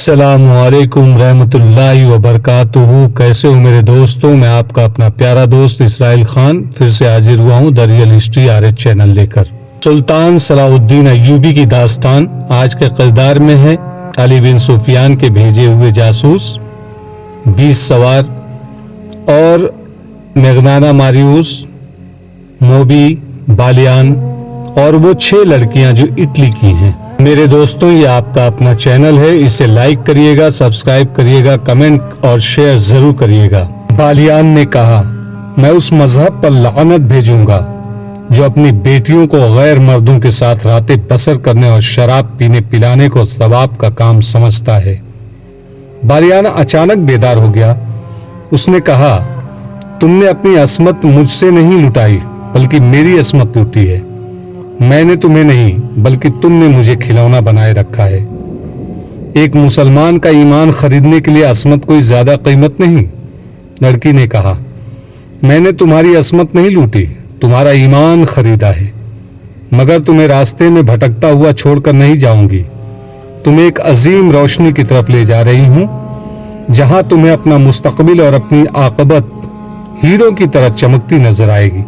السلام علیکم رحمۃ اللہ وبرکاتہ۔ کیسے ہو میرے دوستوں؟ میں آپ کا اپنا پیارا دوست اسرائیل خان پھر سے حاضر ہوا ہوں the real history RH channel لے کر۔ سلطان صلاح الدین ایوبی کی داستان آج کے کردار میں ہے علی بن سفیان کے بھیجے ہوئے جاسوس 20 سوار اور مغنانا ماریوس، موبی، بالیان اور وہ 6 لڑکیاں جو اٹلی کی ہیں۔ میرے دوستوں، یہ آپ کا اپنا چینل ہے، اسے لائک کریے گا، سبسکرائب کریے گا، کمنٹ اور شیئر ضرور کریے گا۔ بالیان نے کہا، میں اس مذہب پر لعنت بھیجوں گا جو اپنی بیٹیوں کو غیر مردوں کے ساتھ راتیں بسر کرنے اور شراب پینے پلانے کو ثواب کا کام سمجھتا ہے۔ بالیان اچانک بیدار ہو گیا۔ اس نے کہا، تم نے اپنی عصمت مجھ سے نہیں لٹائی بلکہ میری عصمت لوٹی ہے۔ میں نے تمہیں نہیں بلکہ تم نے مجھے کھلونا بنائے رکھا ہے۔ ایک مسلمان کا ایمان خریدنے کے لیے عصمت کوئی زیادہ قیمت نہیں۔ لڑکی نے کہا، میں نے تمہاری عصمت نہیں لوٹی، تمہارا ایمان خریدا ہے، مگر تمہیں راستے میں بھٹکتا ہوا چھوڑ کر نہیں جاؤں گی۔ تمہیں ایک عظیم روشنی کی طرف لے جا رہی ہوں جہاں تمہیں اپنا مستقبل اور اپنی عاقبت ہیرو کی طرح چمکتی نظر آئے گی۔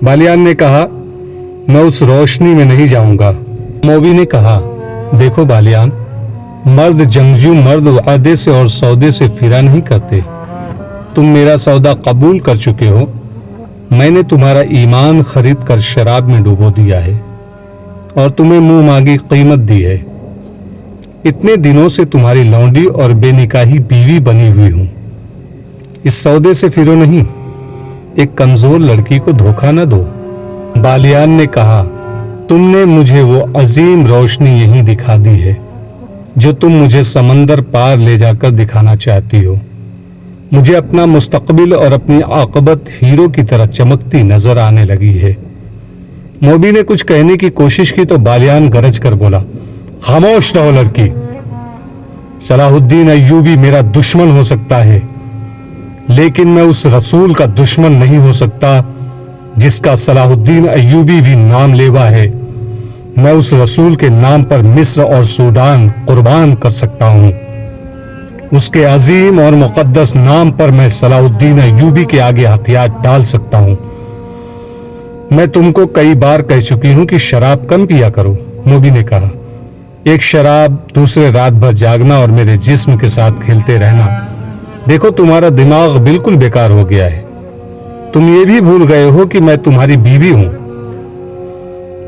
بالیان نے کہا، میں اس روشنی میں نہیں جاؤں گا۔ موبی نے کہا، دیکھو بالیان، مرد جنگجو مرد وعدے سے اور سودے سے پھرا نہیں کرتے۔ تم میرا سودا قبول کر چکے ہو، میں نے تمہارا ایمان خرید کر شراب میں ڈوبو دیا ہے اور تمہیں منہ مانگی قیمت دی ہے۔ اتنے دنوں سے تمہاری لونڈی اور بے نکاحی بیوی بنی ہوئی ہوں۔ اس سودے سے پھرو نہیں، ایک کمزور لڑکی کو دھوکہ نہ دو۔ بالیان نے کہا، تم نے مجھے وہ عظیم روشنی یہیں دکھا دی ہے جو تم مجھے سمندر پار لے جا کر دکھانا چاہتی ہو۔ مجھے اپنا مستقبل اور اپنی عاقبت ہیرو کی طرح چمکتی نظر آنے لگی ہے۔ موبی نے کچھ کہنے کی کوشش کی تو بالیان گرج کر بولا، خاموش رہو لڑکی۔ صلاح الدین ایوبی میرا دشمن ہو سکتا ہے لیکن میں اس رسول کا دشمن نہیں ہو سکتا جس کا صلاح الدین ایوبی بھی نام لیوا ہے۔ میں اس رسول کے نام پر مصر اور سوڈان قربان کر سکتا ہوں۔ اس کے عظیم اور مقدس نام پر میں صلاح الدین ایوبی کے آگے ہتھیار ڈال سکتا ہوں۔ میں تم کو کئی بار کہہ چکی ہوں کہ شراب کم پیا کرو۔ موبی نے کہا، ایک شراب، دوسرے رات بھر جاگنا اور میرے جسم کے ساتھ کھیلتے رہنا۔ دیکھو تمہارا دماغ بالکل بیکار ہو گیا ہے۔ تم یہ بھی بھول گئے ہو کہ میں تمہاری بیوی ہوں۔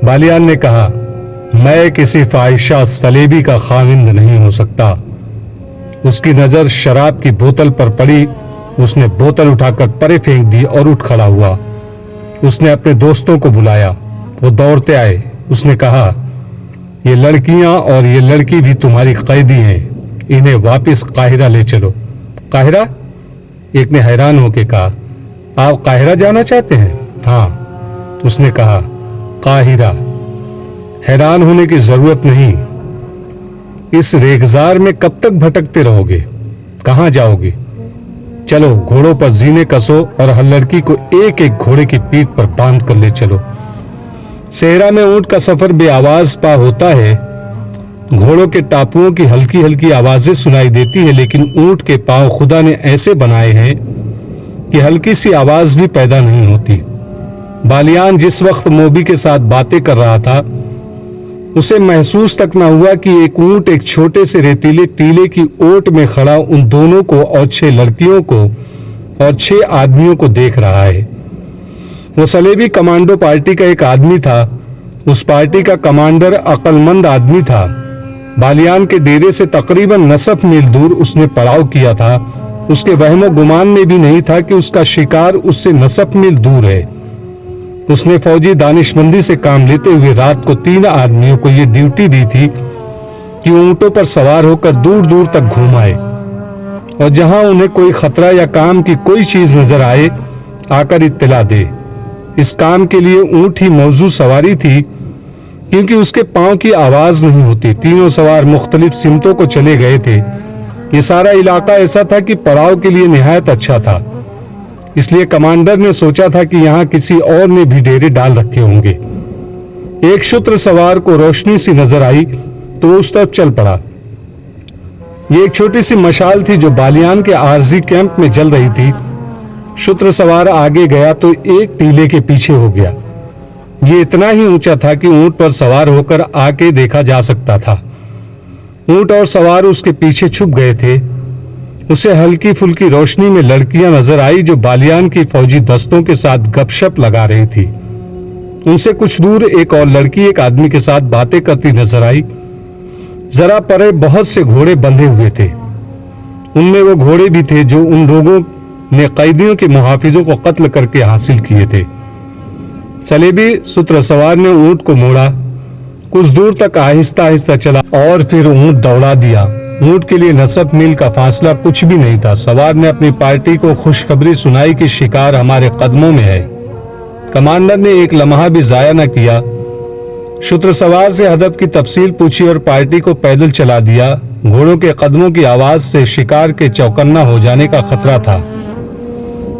بالیان نے کہا، میں کسی فاحشہ سلیبی کا خاوند نہیں ہو سکتا۔ اس کی نظر شراب کی بوتل پر پڑی۔ اس نے بوتل اٹھا کر پرے پھینک دی اور اٹھ کھڑا ہوا۔ اس نے اپنے دوستوں کو بلایا، وہ دوڑتے آئے۔ اس نے کہا، یہ لڑکیاں اور یہ لڑکی بھی تمہاری قیدی ہیں، انہیں واپس قاہرہ لے چلو۔ قاہرہ؟ ایک نے حیران ہو کے کہا، آپ قاہرہ جانا چاہتے ہیں؟ ہاں۔ اس نے کہا، قاہرہ؟ حیران ہونے کی ضرورت نہیں۔ اس ریگزار میں کب تک بھٹکتے رہو گے؟ کہاں جاؤ گے؟ چلو گھوڑوں پر زینے کسو اور ہر لڑکی کو ایک ایک گھوڑے کی پیٹھ پر باندھ کر لے چلو۔ صحرا میں اونٹ کا سفر بے آواز پا ہوتا ہے۔ گھوڑوں کے ٹاپوؤں کی ہلکی ہلکی آوازیں سنائی دیتی ہے، لیکن اونٹ کے پاؤں خدا نے ایسے بنائے ہیں کہ ہلکی سی آواز بھی پیدا نہیں ہوتی۔ بالیان جس وقت موبی کے ساتھ باتیں کر رہا تھا، اسے محسوس تک نہ ہوا کہ ایک اونٹ ایک چھوٹے سے ریتیلے ٹیلے کی اوٹ میں کھڑا ان دونوں کو اور 6 لڑکیوں کو اور 6 آدمیوں کو دیکھ رہا ہے۔ وہ صلیبی کمانڈو پارٹی کا ایک آدمی تھا۔ اس پارٹی کا کمانڈر عقل مند آدمی تھا۔ بالیان کے ڈیرے سے تقریباً نصف میل دور اس نے پڑاؤ کیا تھا۔ اس کے وہم و گمان میں بھی نہیں تھا کہ اس کا شکار اس سے نصف میل دور ہے۔ اس نے فوجی دانش مندی سے کام لیتے ہوئے رات کو 3 آدمیوں کو یہ ڈیوٹی دی تھی کہ اونٹوں پر سوار ہو کر دور دور تک گھومائے اور جہاں انہیں کوئی خطرہ یا کام کی کوئی چیز نظر آئے آ کر اطلاع دے۔ اس کام کے لیے اونٹ ہی موزوں سواری تھی کیونکہ اس کے پاؤں کی آواز نہیں ہوتی۔ تینوں سوار مختلف سمتوں کو چلے گئے تھے۔ یہ سارا علاقہ ایسا تھا کہ پڑاؤ کے لیے نہایت اچھا تھا، اس لیے کمانڈر نے سوچا تھا کہ یہاں کسی اور نے بھی ڈیرے ڈال رکھے ہوں گے۔ ایک شتر سوار کو روشنی سی نظر آئی تو وہ اس طرف چل پڑا۔ یہ ایک چھوٹی سی مشال تھی جو بالیان کے عارضی کیمپ میں جل رہی تھی۔ شتر سوار آگے گیا تو ایک ٹیلے کے پیچھے ہو گیا۔ یہ اتنا ہی اونچا تھا کہ اونٹ پر سوار ہو کر آ کے دیکھا جا سکتا تھا۔ اونٹ اور سوار اس کے پیچھے چھپ گئے تھے۔ اسے ہلکی پھلکی روشنی میں لڑکیاں نظر آئی جو بالیان کی فوجی دستوں کے ساتھ گپ شپ لگا رہی تھی۔ ان سے کچھ دور ایک اور لڑکی ایک آدمی کے ساتھ باتیں کرتی نظر آئی۔ ذرا پرے بہت سے گھوڑے بندھے ہوئے تھے۔ ان میں وہ گھوڑے بھی تھے جو ان لوگوں نے قیدیوں کے محافظوں کو قتل کر کے حاصل کیے تھے۔ صلیبی ستر سوار نے اونٹ کو موڑا، کچھ دور تک آہستہ آہستہ چلا اور پھر اونٹ دوڑا دیا۔ اونٹ کے لیے نصف میل کا فاصلہ کچھ بھی نہیں تھا۔ سوار نے اپنی پارٹی کو خوشخبری سنائی کہ شکار ہمارے قدموں میں ہے۔ کمانڈر نے ایک لمحہ بھی ضائع نہ کیا، شتر سوار سے ہدف کی تفصیل پوچھی اور پارٹی کو پیدل چلا دیا۔ گھوڑوں کے قدموں کی آواز سے شکار کے چوکنا ہو جانے کا خطرہ تھا۔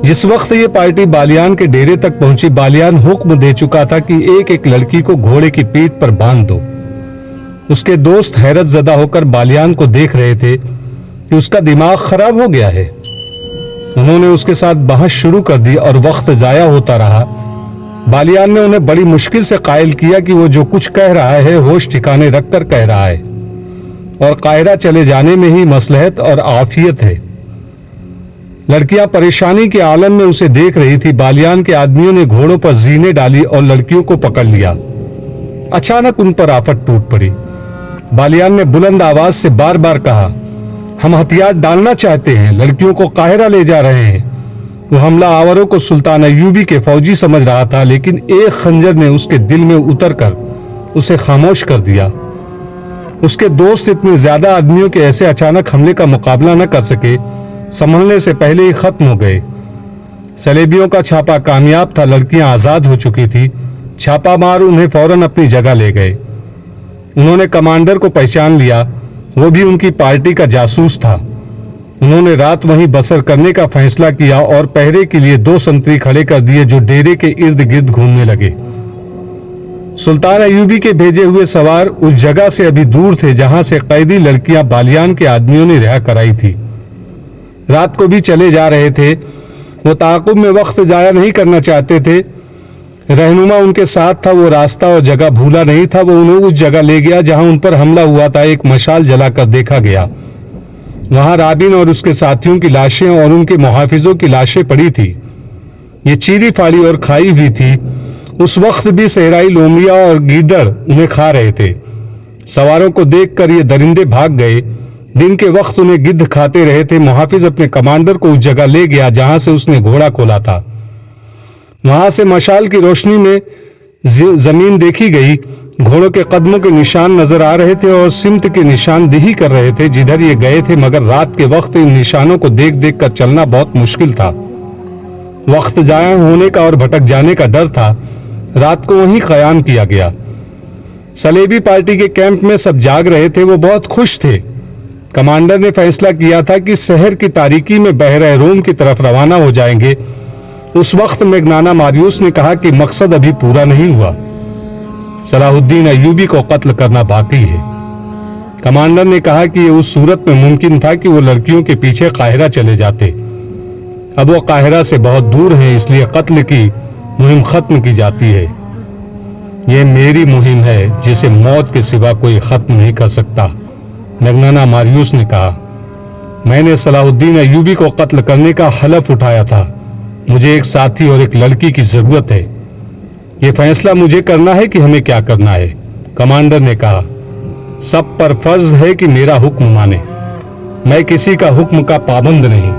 جس وقت یہ پارٹی بالیان کے ڈیرے تک پہنچی، بالیان حکم دے چکا تھا کہ ایک ایک لڑکی کو گھوڑے کی پیٹھ پر باندھ دو۔ اس کے دوست حیرت زدہ ہو کر بالیان کو دیکھ رہے تھے کہ اس کا دماغ خراب ہو گیا ہے۔ انہوں نے اس کے ساتھ بحث شروع کر دی اور وقت ضائع ہوتا رہا۔ بالیان نے انہیں بڑی مشکل سے قائل کیا کہ وہ جو کچھ کہہ رہا ہے ہوش ٹھکانے رکھ کر کہہ رہا ہے اور قاہرہ چلے جانے میں ہی مصلحت اور عافیت ہے۔ لڑکیاں پریشانی کے عالم میں اسے دیکھ رہی تھی۔ بالیان کے آدمیوں نے گھوڑوں پر زینے ڈالی اور لڑکیوں کو پکڑ لیا۔ اچانک ان پر آفت ٹوٹ پڑی۔ بالیان نے بلند آواز سے بار بار کہا، ہم ہتھیار ڈالنا چاہتے ہیں، لڑکیوں کو قاہرہ لے جا رہے ہیں۔ وہ حملہ آوروں کو سلطان ایوبی کے فوجی سمجھ رہا تھا، لیکن ایک خنجر نے اس کے دل میں اتر کر اسے خاموش کر دیا۔ اس کے دوست اتنے زیادہ آدمیوں کے ایسے اچانک حملے کا مقابلہ نہ کر سکے، سنبھلنے سے پہلے ہی ختم ہو گئے۔ صلیبیوں کا چھاپا کامیاب تھا، لڑکیاں آزاد ہو چکی تھی۔ چھاپا مار انہیں فوراً اپنی جگہ لے گئے۔ انہوں نے کمانڈر کو پہچان لیا، وہ بھی ان کی پارٹی کا جاسوس تھا۔ انہوں نے رات وہیں بسر کرنے کا فیصلہ کیا اور پہرے کے لیے 2 سنتری کھڑے کر دیے جو ڈیرے کے ارد گرد گھومنے لگے۔ سلطان ایوبی کے بھیجے ہوئے سوار اس جگہ سے ابھی دور تھے جہاں سے قیدی لڑکیاں بالیان کے آدمیوں نے رہا کرائی تھی۔ رات کو بھی چلے جا رہے تھے۔ وہ تعاقب میں وقت ضائع نہیں کرنا چاہتے تھے۔ رہنما ان کے ساتھ تھا، وہ راستہ اور جگہ بھولا نہیں تھا۔ وہ انہیں اس جگہ لے گیا جہاں ان پر حملہ ہوا تھا۔ ایک مشال جلا کر دیکھا گیا، وہاں رابن اور اس کے ساتھیوں کی لاشیں اور ان کے محافظوں کی لاشیں پڑی تھی۔ یہ چیری پھاڑی اور کھائی ہوئی تھی۔ اس وقت بھی صحرائی لومڑیاں اور گیدڑ انہیں کھا رہے تھے۔ سواروں کو دیکھ کر یہ درندے بھاگ گئے۔ دن کے وقت انہیں گدھ کھاتے رہے تھے۔ محافظ اپنے کمانڈر کو اس جگہ لے گیا جہاں سے اس نے گھوڑا کھولا تھا۔ وہاں سے مشال کی روشنی میں زمین دیکھی گئی۔ گھوڑوں کے قدموں کے نشان نظر آ رہے تھے اور سمت کی نشاندہی کر رہے تھے جدھر یہ گئے تھے، مگر رات کے وقت ان نشانوں کو دیکھ دیکھ کر چلنا بہت مشکل تھا۔ وقت ضائع ہونے کا اور بھٹک جانے کا ڈر تھا۔ رات کو وہیں قیام کیا گیا۔ صلیبی پارٹی کے کیمپ میں سب جاگ رہے تھے، وہ بہت خوش تھے۔ کمانڈر نے فیصلہ کیا تھا کہ شہر کی تاریکی میں بحیرہ روم کی طرف روانہ ہو جائیں گے۔ اس وقت میگنانا ماریوس نے کہا کہ مقصد ابھی پورا نہیں ہوا، صلاح الدین ایوبی کو قتل کرنا باقی ہے۔ کمانڈر نے کہا کہ یہ اس صورت میں ممکن تھا کہ وہ لڑکیوں کے پیچھے قاہرہ چلے جاتے۔ اب وہ قاہرہ سے بہت دور ہیں، اس لیے قتل کی مہم ختم کی جاتی ہے۔ یہ میری مہم ہے جسے موت کے سوا کوئی ختم نہیں کر سکتا، میگنانا ماریوس نے کہا۔ میں نے صلاح الدین ایوبی کو قتل کرنے کا حلف اٹھایا تھا۔ مجھے ایک ساتھی اور ایک لڑکی کی ضرورت ہے۔ یہ فیصلہ مجھے کرنا ہے کہ ہمیں کیا کرنا ہے، کمانڈر نے کہا۔ سب پر فرض ہے کہ میرا حکم مانے، میں کسی کا حکم کا پابند نہیں۔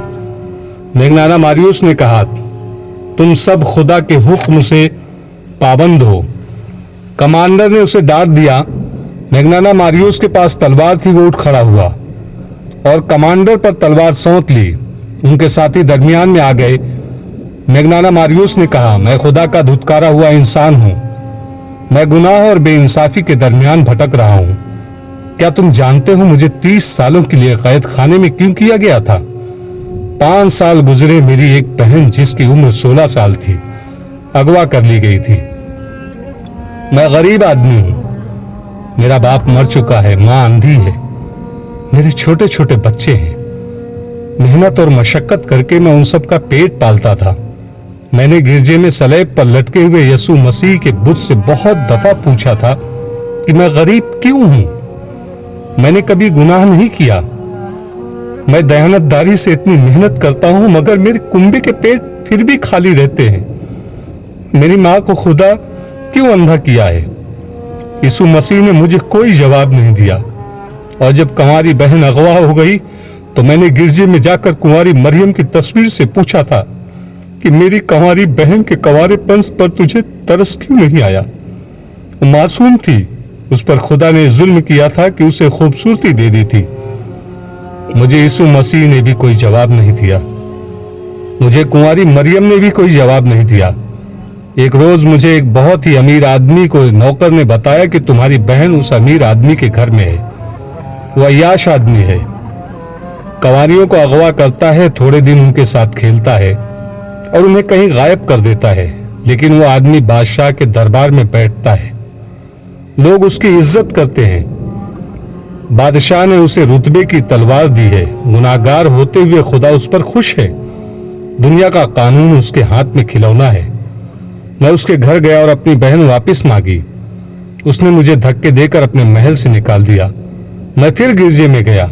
میگنانا ماریوس نے کہا، تم سب خدا کے حکم سے پابند ہو۔ کمانڈر نے اسے ڈانٹ دیا۔ میگنانا ماریوس کے پاس تلوار تھی، وہ اٹھ کھڑا ہوا اور کمانڈر پر تلوار سونت لی۔ ان کے ساتھی درمیان میں آ گئے۔ میگنانا ماریوس نے کہا، میں خدا کا دھتکارا ہوا انسان ہوں، میں گناہ اور بے انصافی کے درمیان بھٹک رہا ہوں۔ کیا تم جانتے ہو مجھے 30 سالوں کے لیے قید خانے میں کیوں کیا گیا تھا؟ 5 سال گزرے، میری ایک بہن جس کی عمر 16 سال تھی اغوا کر لی گئی تھی۔ میں غریب آدمی ہوں، میرا باپ مر چکا ہے، ماں اندھی ہے، میرے چھوٹے چھوٹے بچے ہیں. محنت اور مشقت کر کے میں ان سب کا پیٹ پالتا تھا. میں نے گرجے میں سلیب پر لٹکے ہوئے یسوع مسیح کے بت سے بہت دفعہ پوچھا تھا کہ میں غریب کیوں ہوں. میں نے کبھی گناہ نہیں کیا. میں دیانتداری سے اتنی محنت کرتا ہوں مگر میرے کنبے کے پیٹ پھر بھی خالی رہتے ہیں. میری ماں کو خدا کیوں اندھا کیا ہے؟ یسوع مسیح نے مجھے کوئی جواب نہیں دیا. اور جب کنواری بہن اغوا ہو گئی تو میں نے گرجے میں جا کر کنواری مریم کی تصویر سے پوچھا تھا کہ میری کنواری بہن کے کنوارے پن پر تجھے ترس کیوں نہیں آیا؟ وہ معصوم تھی. اس پر خدا نے ظلم کیا تھا کہ اسے خوبصورتی دے دی تھی. مجھے یسوع مسیح نے بھی کوئی جواب نہیں دیا. مجھے کنواری مریم نے بھی کوئی جواب نہیں دیا. ایک روز مجھے ایک بہت ہی امیر آدمی کو نوکر نے بتایا کہ تمہاری بہن اس امیر آدمی کے گھر میں ہے. وہ عیاش آدمی ہے. کنواریوں کو اغوا کرتا ہے, تھوڑے دن ان کے ساتھ کھیلتا ہے اور انہیں کہیں غائب کر دیتا ہے. لیکن وہ آدمی بادشاہ کے دربار میں بیٹھتا ہے. لوگ اس کی عزت کرتے ہیں. بادشاہ نے اسے رتبے کی تلوار دی ہے. گناہگار ہوتے ہوئے خدا اس پر خوش ہے. دنیا کا قانون اس کے ہاتھ میں کھلونا ہے. میں اس کے گھر گیا اور اپنی بہن واپس مانگی. اس نے مجھے دھکے دے کر اپنے محل سے نکال دیا. میں پھر گرجے میں گیا.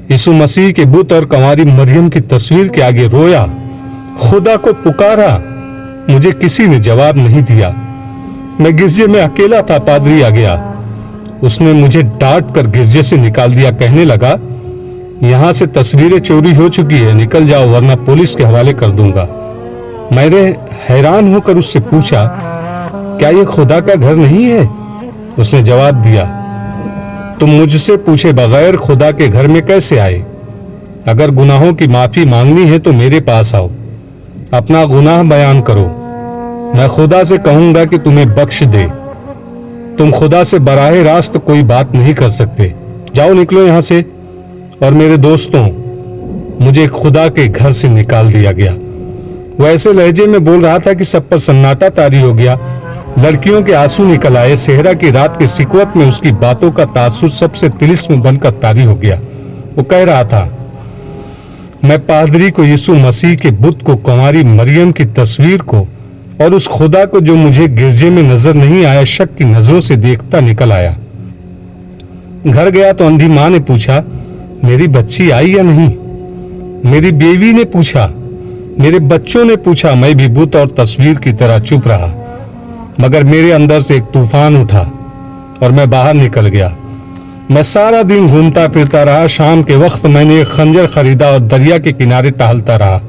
یسوع مسیح کے بت اور کنواری مریم کی تصویر کے آگے رویا, خدا کو پکارا. مجھے کسی نے جواب نہیں دیا. میں گرجے میں اکیلا تھا. پادری آ گیا. اس نے مجھے ڈانٹ کر گرجے سے نکال دیا. کہنے لگا, یہاں سے تصویریں چوری ہو چکی ہے, نکل جاؤ ورنہ پولیس کے حوالے کر دوں گا. میں نے حیران ہو کر اس سے پوچھا, کیا یہ خدا کا گھر نہیں ہے؟ اس نے جواب دیا, تم مجھ سے پوچھے بغیر خدا کے گھر میں کیسے آئے؟ اگر گناہوں کی معافی مانگنی ہے تو میرے پاس آؤ, اپنا گناہ بیان کرو. میں خدا سے کہوں گا کہ تمہیں بخش دے. تم خدا سے براہ راست کوئی بات نہیں کر سکتے. جاؤ, نکلو یہاں سے. اور میرے دوستوں, مجھے خدا کے گھر سے نکال دیا گیا. وہ ایسے لہجے میں بول رہا تھا کہ سب پر سناٹا طاری ہو گیا. لڑکیوں کے آنسو نکل آئے. صحرا کی رات کے سکوت میں اس کی باتوں کا تاثر سب سے طلسم بن کر طاری ہو گیا. وہ کہہ رہا تھا, میں پادری کو, یسوع مسیح کے بت کو, کنواری مریم کی تصویر کو اور اس خدا کو جو مجھے گرجے میں نظر نہیں آیا شک کی نظروں سے دیکھتا نکل آیا. گھر گیا تو اندھی ماں نے پوچھا, میری بچی آئی یا نہیں؟ میری بیوی نے پوچھا, میرے بچوں نے پوچھا. میں بھی بت اور تصویر کی طرح چپ رہا. مگر میرے اندر سے ایک طوفان اٹھا اور میں باہر نکل گیا. میں سارا دن گھومتا پھرتا رہا. شام کے وقت میں نے ایک خنجر خریدا اور دریا کے کنارے ٹہلتا رہا.